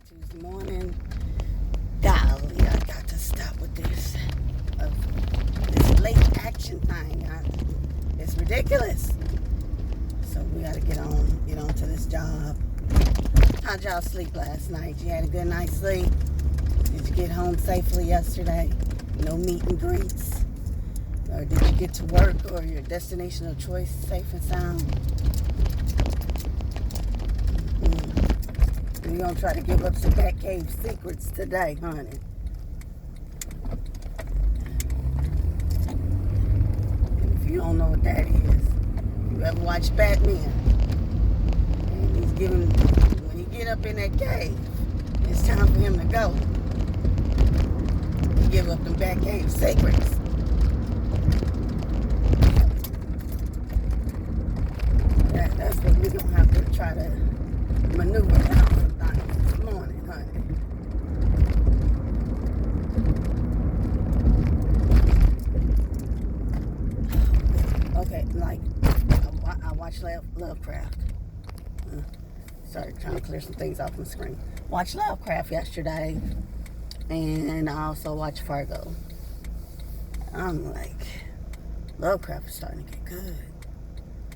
Tuesday morning. Golly, I got to stop with this. This late action thing. It's ridiculous. So we got to get on to this job. How'd y'all sleep last night? You had a good night's sleep? Did you get home safely yesterday? No meet and greets? Or did you get to work or your destination of choice safe and sound? We're going to try to give up some Batcave secrets today, honey. If you don't know what that is, you ever watch Batman? And he's giving, when he get up in that cave, it's time for him to go. He give up the Batcave secrets. That's what we're going to have to try to maneuver down some things this morning, honey. Okay, like, I watched Lovecraft. Sorry, trying to clear some things off my screen. Watched Lovecraft yesterday, and I also watched Fargo. I'm like, Lovecraft is starting to get good.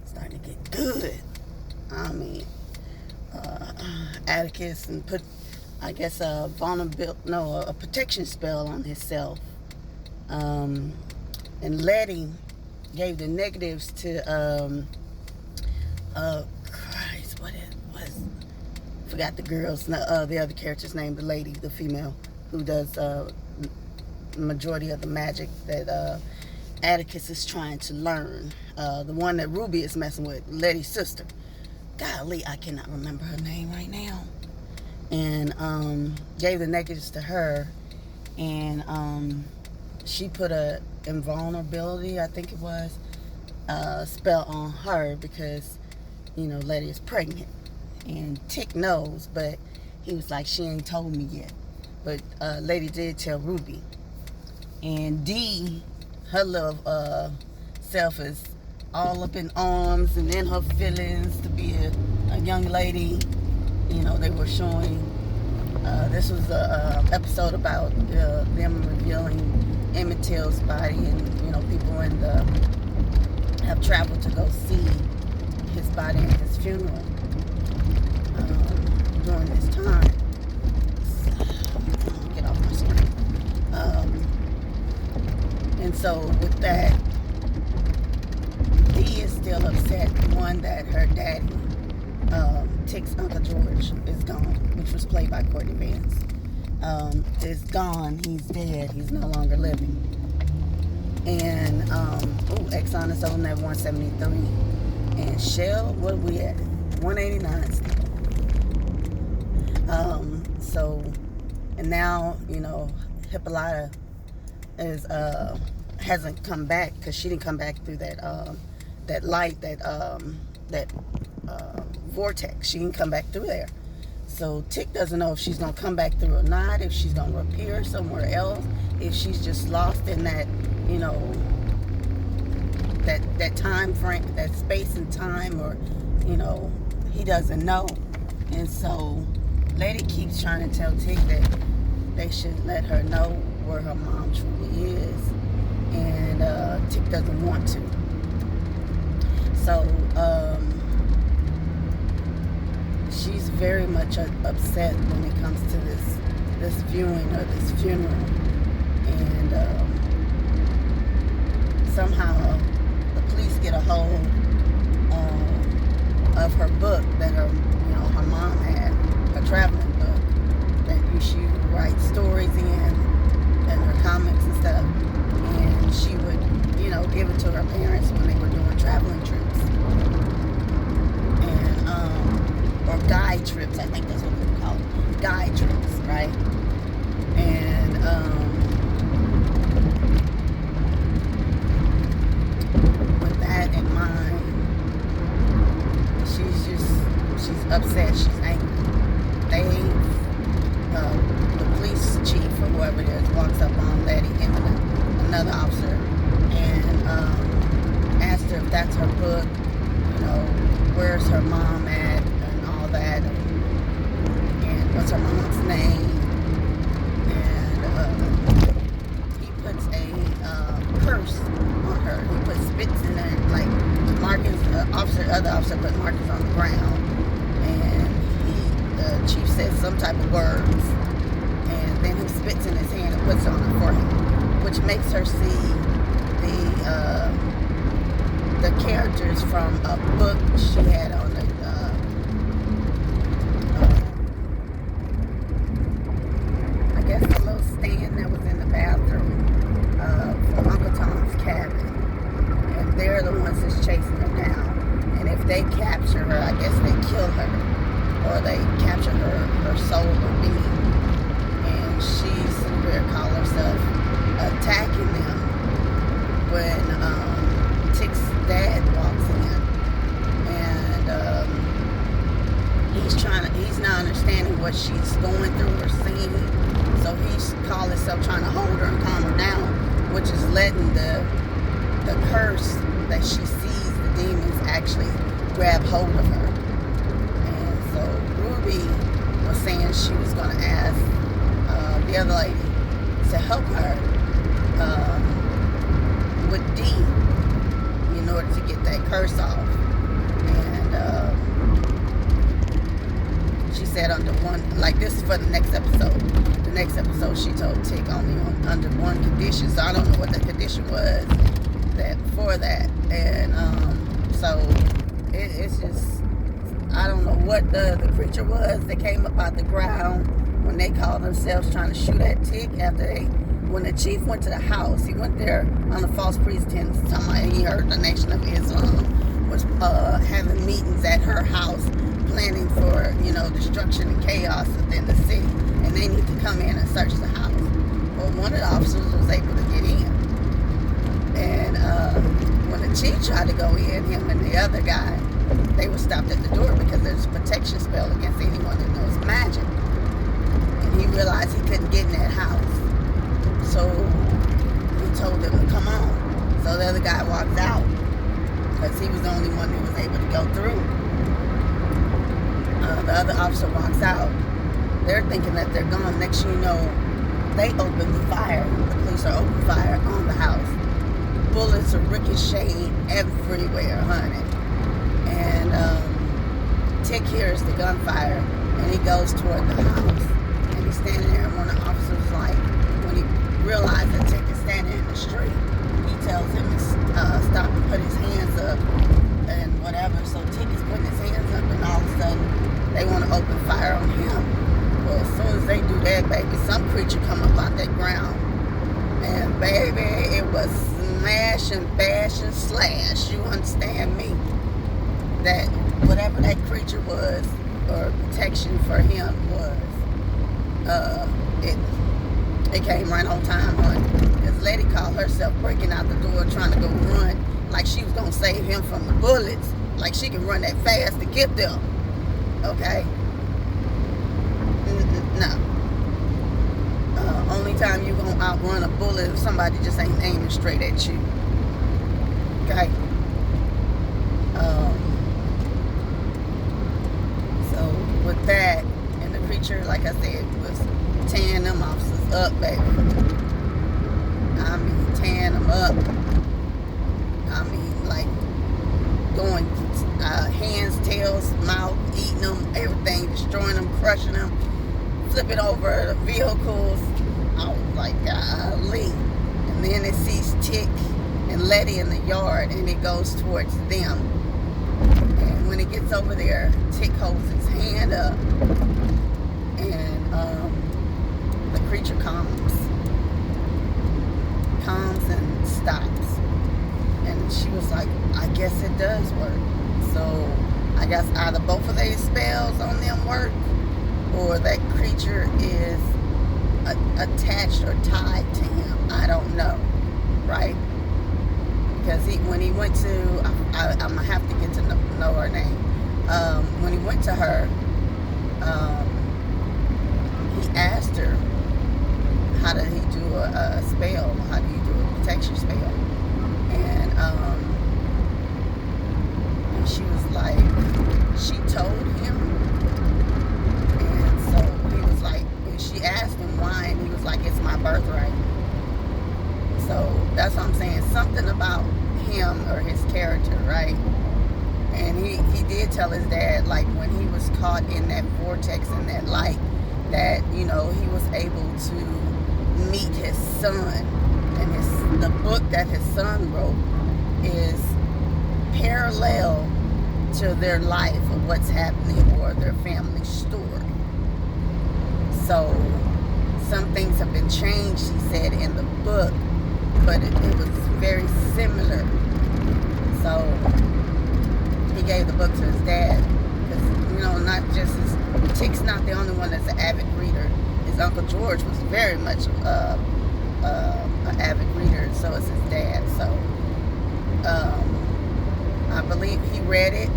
Starting to get good. I mean, Atticus and put, I guess, a protection spell on himself. And Letty gave the negatives to, Christ, what it was? Forgot the girl's, the other character's name, the lady, the female, who does the majority of the magic that Atticus is trying to learn. The one that Ruby is messing with, Letty's sister. Golly, I cannot remember her name right now. And gave the negatives to her. And she put a invulnerability, I think it was, spell on her because, Letty is pregnant. And Tick knows, but he was like, she ain't told me yet. But Letty did tell Ruby. And Dee, her little self is all up in arms and in her feelings to be a young lady. They were showing, this was a episode about them revealing Emmett Till's body, and people have traveled to go see his body at his funeral during this time. Get off my screen. And so with that, Dee is still upset, one, that her daddy, Tick's Uncle George, is gone, which was played by Courtney Vance. Is gone. He's dead. He's no longer living. And, Exxon is on at 173. And Shell, what are we at? 189 still. And now, Hippolyta is, hasn't come back because she didn't come back through that light, that vortex. She didn't come back through there. So Tick doesn't know if she's gonna come back through or not, if she's gonna appear somewhere else, if she's just lost in that, that time frame, that space and time, or he doesn't know. And so Lady keeps trying to tell Tick that they should let her know where her mom truly is, and Tick doesn't want to. So she's very much upset when it comes to this viewing or this funeral, and somehow the police get a hold of her book that her mom had, a traveling book that she would write stories in and her comics and stuff, and she would give it to her parents when they were doing traveling trips, and or guide trips, I think that's what they're called, guide trips, right? And with that in mind, she's upset, she's angry. The police chief or whoever it is walks up on Letty and another officer and asked her if that's her book, where's her mom at and all that, and what's her mom's name. chief says some type of words, and then he spits in his hand and puts it on her forehead, which makes her see the characters from a book she had on the I guess the little stand that was in the bathroom from Uncle Tom's Cabin, and they're the ones that's chasing her down. And if they capture her, I guess they kill her, or they capture her soul or being, and she's somewhere call herself attacking them when Tick's dad walks in, and he's not understanding what she's going through or seeing, so he's called himself trying to hold her and calm her down, which is letting the curse that she sees, the demons, actually grab hold of her. And so Ruby was saying she was going to ask the other lady to help her with D in order to get that curse off. And she said under one, like this is for the next episode. The next episode she told Tick only under one condition. So I don't know what the condition was for that. And so it's just, I don't know what the creature was that came up out the ground when they called themselves trying to shoot at Tick when the chief went to the house. He went there on a false pretense, talking about he heard the Nation of Islam was having meetings at her house, planning for, destruction and chaos within the city, and they need to come in and search the house. Well, one of the officers was able to get in, and when the chief tried to go in, him and the other guy, they were stopped at the door because there's a protection spell against anyone that knows magic, and he realized he couldn't get in that house. So he told them to come on. So the other guy walked out because he was the only one that was able to go through. The other officer walks out. They're thinking that they're gone. Next thing you know, they open the fire. The police are opening fire on the house. Bullets are ricocheting everywhere, honey. And Tick hears the gunfire, and he goes toward the house. And he's standing there, and one of the officers, when he realized that Tick is standing in the street, he tells him to stop and put his hands up and whatever. So Tick is putting his hands up, and all of a sudden they want to open fire on him. Well, as soon as they do that, baby, some creature come up out that ground, and baby, it was smash and bash and slash. You understand me? That whatever that creature was, or protection for him was, it came right on time, honey. This lady called herself breaking out the door, trying to go run, like she was gonna save him from the bullets, like she can run that fast to get them. Okay? No. Only time you gonna outrun a bullet if somebody just ain't aiming straight at you. Okay? So with that, and the creature, like I said, was tearing them officers up, baby. I mean, tearing them up. I mean, like going hands, tails, mouth, eating them, everything, destroying them, crushing them, flipping over the vehicles. I was like, golly. And then it sees Tick and Letty in the yard, and it goes towards them. And when it gets over there, Tick holds his hand up, and the creature calms and stops. And she was like, I guess it does work. So I guess either both of these spells on them work, or that creature is attached or tied to him. I don't know, right? Because when he went to, I'm going to have to get to know her name. When he went to her, he asked her, how did he do a spell? How do you do a protection spell? And she was like, she told him. And so he was like, she asked him why, and he was like, it's my birthright. So that's what I'm saying. Something about him or his character, right? And he he did tell his dad, like, when he was caught in that vortex and that light, that, you know, he was able to meet his son. And the book that his son wrote is parallel to their life of what's happening or their family story. So some things have been changed, he said, in the book, but it was very similar. So he gave the book to his dad, because, you know, not just Tick's not the only one that's an avid reader. His Uncle George was very much an avid reader, and so is his dad. So I believe he read it.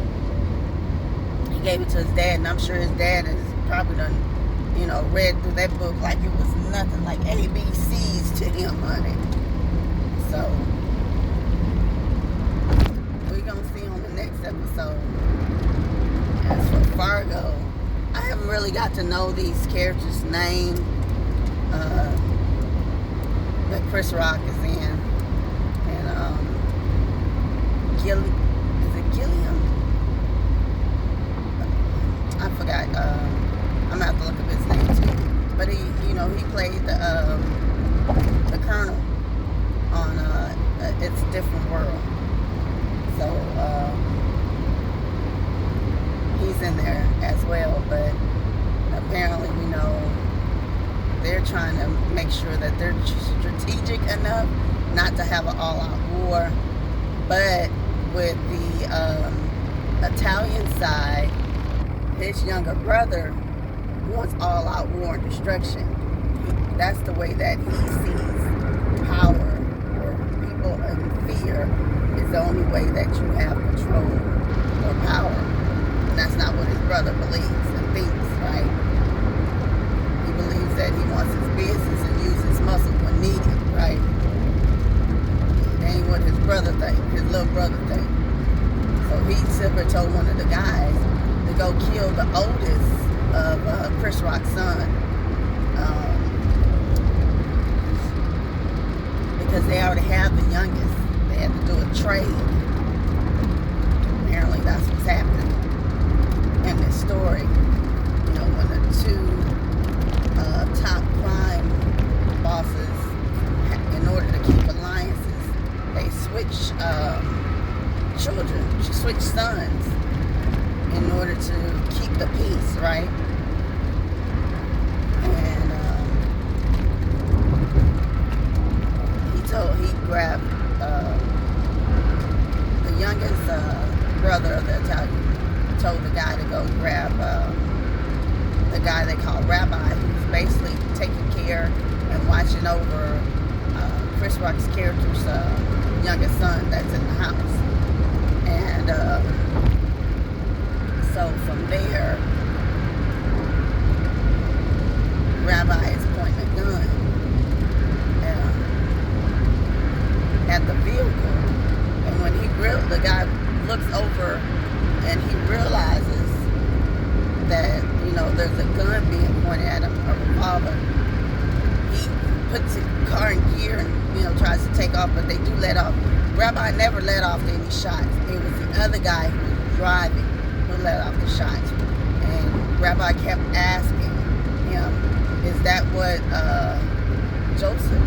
He gave it to his dad, and I'm sure his dad has probably done, you know, read through that book like it was nothing, like ABCs to him, honey. So we're gonna see on the next episode. As for Fargo, I haven't really got to know these characters' name that Chris Rock is in, and is it Gilliam? I forgot. I'm gonna have to look up his name too. But he, you know, he played the Colonel on It's a Different World. So he's in there as well. But apparently, you know, they're trying to make sure that they're strategic enough not to have an all-out war. But with the Italian side, his younger brother wants all-out war and destruction. That's the way that he sees power, or people in fear is the only way that you have control or power. And that's not what his brother believes and thinks, right? He believes that he wants his business and use his muscle when needed, right? It ain't what his brother thinks, his little brother thinks. So he simply told one of the guys to go kill the oldest of Chris Rock's son, because they already have the youngest. They had to do a trade. Apparently that's what's happening in this story. You know, when the two top crime bosses, in order to keep alliances, they switch children, switch sons, in order to keep the peace, right? And he grabbed the youngest brother of the Italian, told the guy to go grab the guy they call Rabbi, who's basically taking care and watching over Chris Rock's character's youngest son that's in the house. And so from there, Rabbi is pointing a gun at the vehicle, and when the guy looks over and he realizes that, you know, there's a gun being pointed at him, a revolver, he puts the car in gear and, you know, tries to take off, but they do let off. Rabbi never let off any shots. It was the other guy who was driving who let off the shots. And Rabbi kept asking him, is that what Joseph,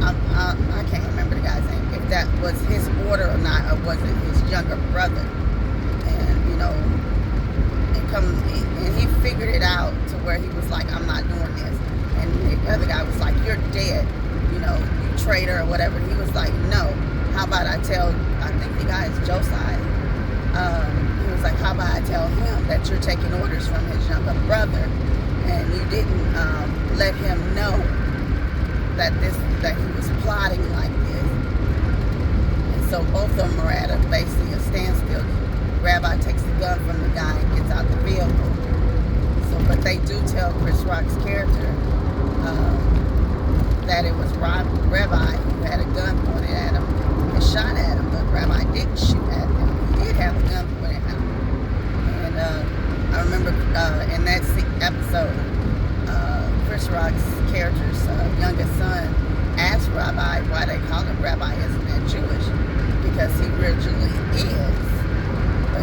I can't remember the guy's name, if that was his order or not, or was it his younger brother? And, you know, and he figured it out to where he was like, I'm not doing this. And the other guy was like, you're dead, you know, you traitor or whatever. And he was like, no, how about I think the guy is Josiah. He was like, how about I tell him that you're taking orders from his younger brother, and you didn't let him know that he was plotting like this. And so both of them are at basically a standstill. Rabbi takes the gun from the guy and gets out the vehicle. So, but they do tell Chris Rock's character that it was Rabbi who had a gun pointed at him and shot at him, but Rabbi didn't shoot at him. He did have a gun pointed at him. And I remember in that episode, Chris Rock's character's youngest son asked Rabbi why they call him Rabbi, isn't that Jewish? Because he originally is. But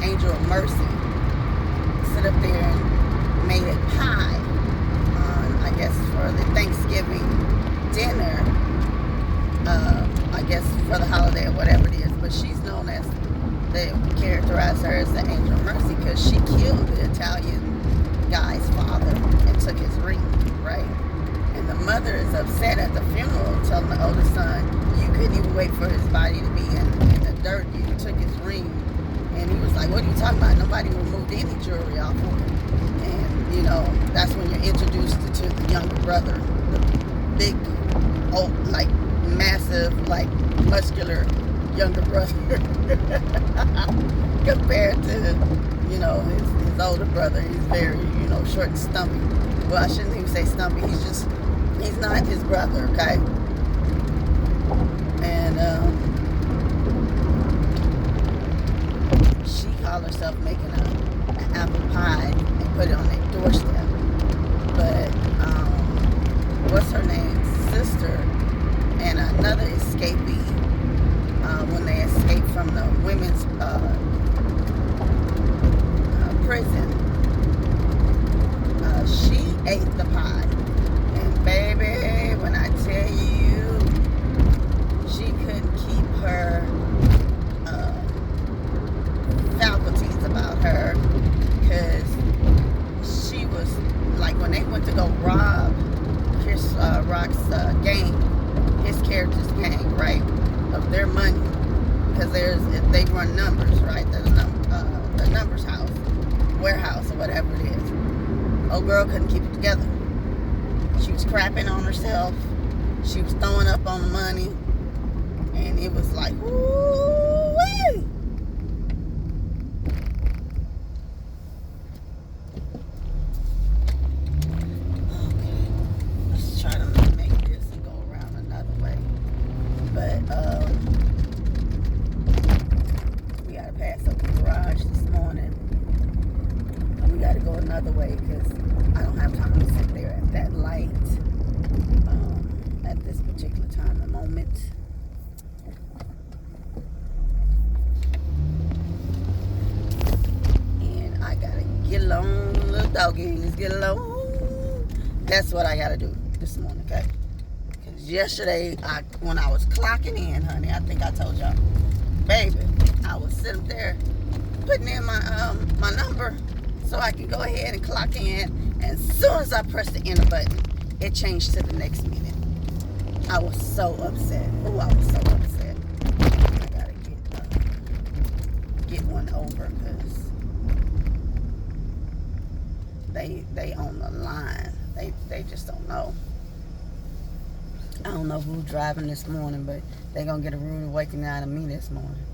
angel of mercy sit up there and made a pie on, I guess, for the Thanksgiving dinner, I guess for the holiday or whatever it is. But she's known as, they characterize her as the angel of mercy because she killed the Italian guy's father and took his ring, right? And the mother is upset at the funeral, telling the oldest son, you couldn't even wait for his body to be in the dirt. You took his ring. And he was like, what are you talking about? Nobody removed any jewelry off of him. And, you know, that's when you're introduced to the younger brother, the big, old, like, massive, like, muscular younger brother compared to, you know, his older brother. He's very, you know, short and stumpy. Well, I shouldn't even say stumpy. He's not his brother, okay? And she called herself making an apple pie and put it on their doorstep. But what's her name? Sister and another escapee, when they escaped from the women's prison, she ate the pie. And baby, when I tell you, she couldn't keep her faculties about her, because she was like, when they went to go rob Chris Rock's gang, his character's gang, right, of their money, because they run numbers, right? There's the numbers house, warehouse, or whatever it is. Old girl couldn't keep it together. She was crapping on herself. She was throwing up on the money, and it was like, woo-wee. Okay, let's try to make this and go around another way. But we gotta pass up the garage this morning. We gotta go another way because I don't have time to sit there at that light at this particular time and moment. And I gotta get along, little doggies, get along. That's what I gotta do this morning, okay? Because yesterday, when I was clocking in, honey, I think I told y'all, baby, I was sitting there putting in my number so I can go ahead and clock in. And as soon as I pressed the enter button, it changed to the next minute. I was so upset. Oh, I was so upset. I gotta get one over because they on the line. They just don't know. I don't know who's driving this morning, but they gonna get a rude awakening out of me this morning.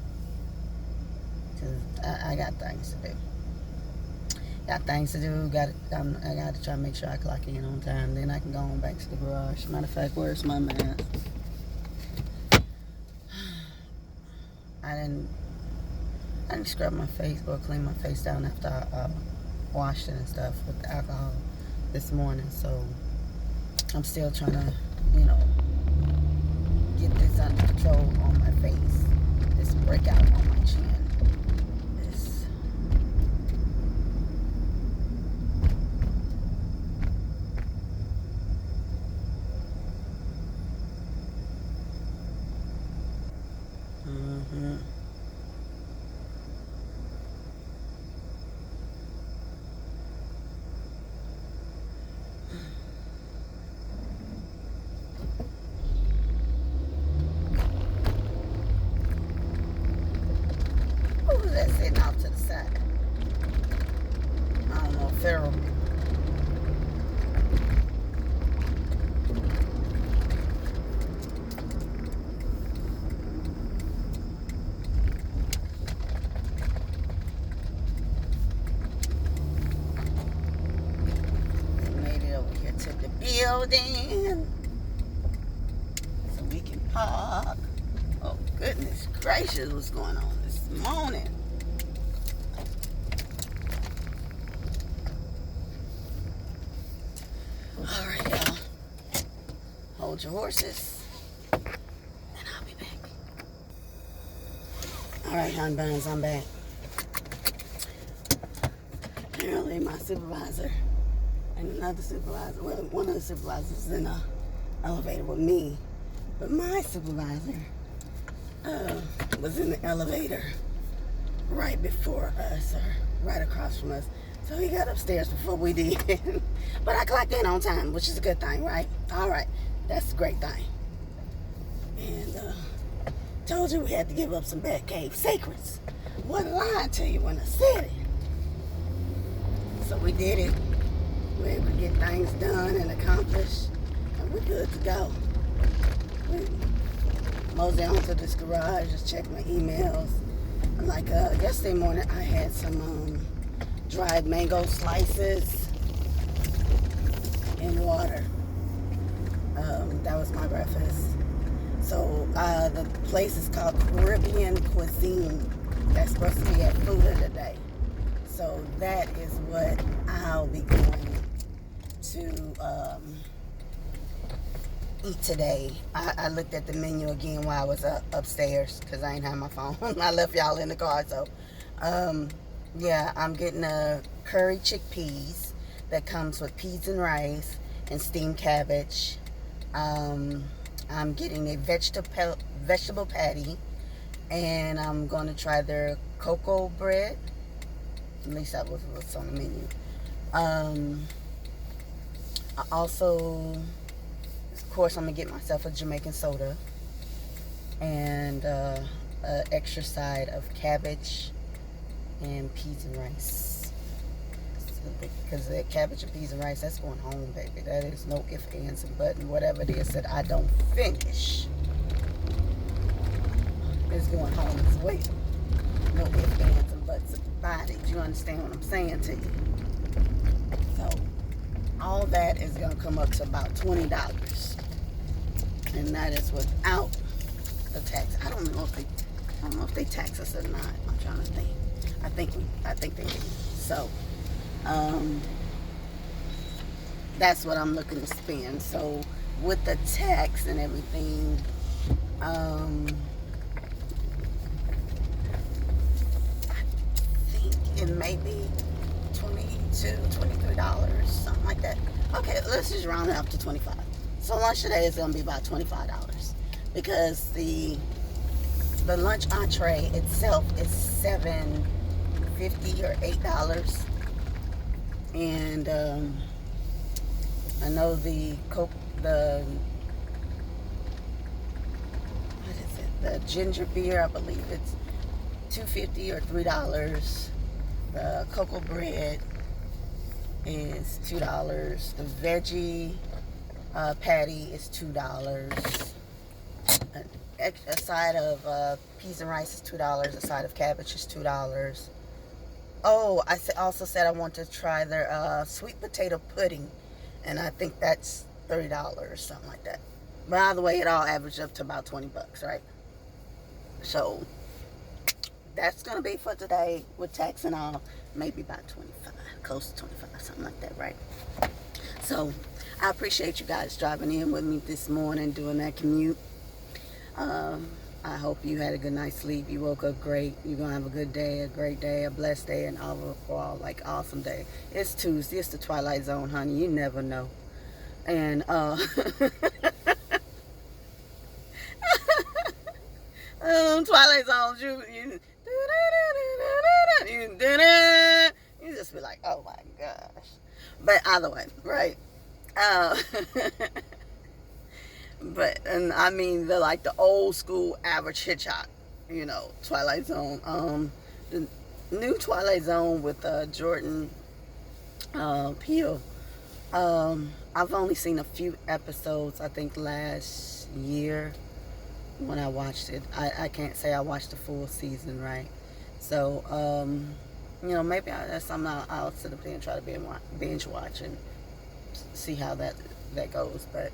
Cause I got things to do. Got things to do. I got to try to make sure I clock in on time. Then I can go on back to the garage. Matter of fact, where's my mask? I didn't scrub my face or clean my face down after I washed it and stuff with the alcohol this morning. So I'm still trying to, you know, get this under control on my face. This breakout on my chin. Who's that sitting off to the side? I don't know, Pharaoh. Building so we can park. Oh goodness gracious, what's going on this morning? All right, y'all, hold your horses and I'll be back. All right, hon buns, I'm back. apparently my supervisor and another supervisor, well, one of the supervisors is in a elevator with me, but my supervisor was in the elevator right before us, or right across from us. So he got upstairs before we did. But I clocked in on time, which is a good thing, right? All right, that's a great thing. And told you we had to give up some Batcave secrets. Wasn't lying to you when I said it. So we did it. We were able to get things done and accomplished, and we're good to go. Mosey on to this garage, just check my emails. And like yesterday morning, I had some dried mango slices in water. That was my breakfast. So the place is called Caribbean Cuisine. That's supposed to be at Food of the Day. So that is what I'll be going to eat today. I looked at the menu again while I was upstairs because I ain't have my phone. I left y'all in the car. So yeah, I'm getting a curry chickpeas that comes with peas and rice and steamed cabbage. I'm getting a vegetable patty, and I'm going to try their cocoa bread. At least that was what's on the menu. I also, of course, I'm going to get myself a Jamaican soda and an extra side of cabbage and peas and rice. Because that cabbage and peas and rice, that's going home, baby. That is no ifs, ands, and buts. Whatever it is that I don't finish, it's going home as well. No ifs, ands, and buts about it. You understand what I'm saying to you? So, all that is going to come up to about $20. And that is without the tax. I don't know if they tax us or not. I'm trying to think. I think they do. So, that's what I'm looking to spend. So with the tax and everything, I think it may be $22, $23, something like that. Okay, let's just round it up to 25. So lunch today is gonna be about $25 because the lunch entree itself is $7.50 or $8. And I know the ginger beer, I believe it's $2.50 or $3. The cocoa bread is $2. The veggie patty is $2. A side of peas and rice is $2. A side of cabbage is $2. Oh, I also said I want to try their sweet potato pudding, and I think that's $30 or something like that. But either way, it all averaged up to about $20, right? So that's gonna be for today with tax and all, maybe about 25, close to 25, something like that, right? So I appreciate you guys driving in with me this morning, doing that commute. I hope you had a good night's sleep. You woke up great. You're going to have a good day, a great day, a blessed day, and overall, like, awesome day. It's Tuesday. It's the Twilight Zone, honey. You never know. And, Twilight Zone, you just be like, oh, my gosh. But either way, right? But, and I mean, the old school average Hitchcock, Twilight Zone. The new Twilight Zone with Jordan Peele. I've only seen a few episodes, I think last year when I watched it. I can't say I watched the full season, right? So, maybe that's something I'll sit up there and try to binge watch and see how that goes. But,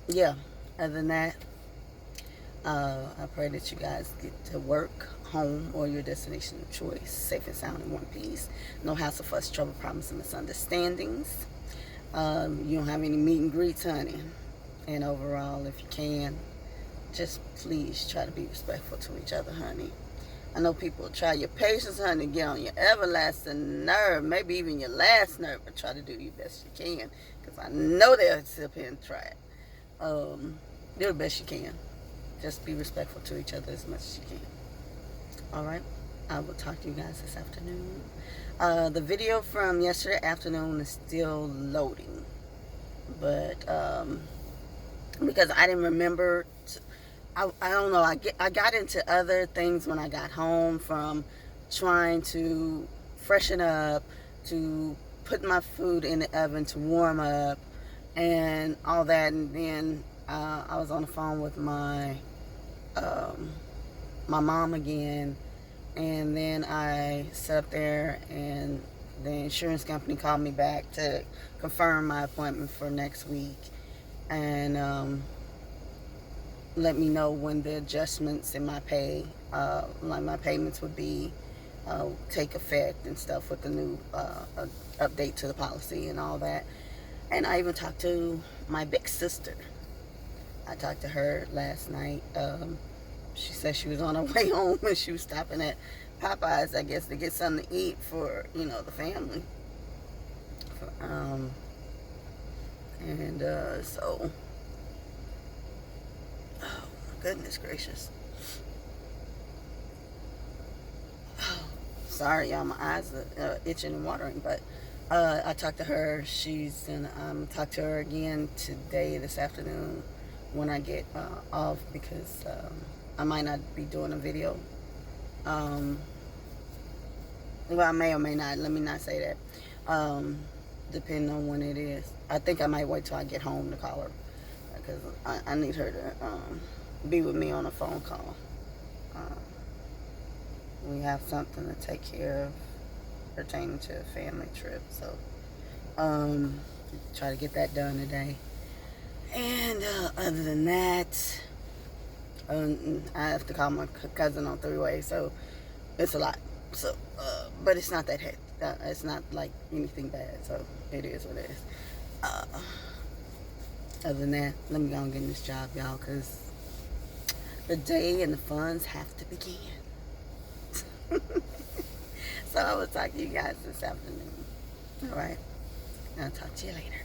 yeah, other than that, I pray that you guys get to work, home, or your destination of choice safe and sound in one piece. No hassle, fuss, trouble, problems, and misunderstandings. You don't have any meet and greets, honey. And overall, if you can, just please try to be respectful to each other, honey. I know people try your patience, honey, get on your everlasting nerve, maybe even your last nerve, but try to do your best you can. Because I know they'll sit up here and try it. Do the best you can. Just be respectful to each other as much as you can. Alright? I will talk to you guys this afternoon. The video from yesterday afternoon is still loading. But, because I didn't remember... I don't know, I got into other things when I got home, from trying to freshen up, to put my food in the oven to warm up, and all that. And then I was on the phone with my mom again, and then I sat up there, and the insurance company called me back to confirm my appointment for next week, and let me know when the adjustments in my pay, like my payments would be, take effect and stuff with the new update to the policy and all that. And I even talked to my big sister. I talked to her last night. She said she was on her way home and she was stopping at Popeyes, I guess, to get something to eat for, the family. So... Oh, goodness gracious. Oh, sorry, y'all. My eyes are itching and watering. But I talked to her. She's going to talk to her again this afternoon, when I get off, because I might not be doing a video. Well, I may or may not. Let me not say that. Depending on when it is. I think I might wait till I get home to call her, because I need her to be with me on a phone call. We have something to take care of pertaining to a family trip, so try to get that done today. And other than that, I have to call my cousin on three-way, so it's a lot. So, but it's not that heavy. It's not like anything bad, so it is what it is. Other than that, let me go and get in this job, y'all, because the day and the funds have to begin. So I will talk to you guys this afternoon. All right? I'll talk to you later.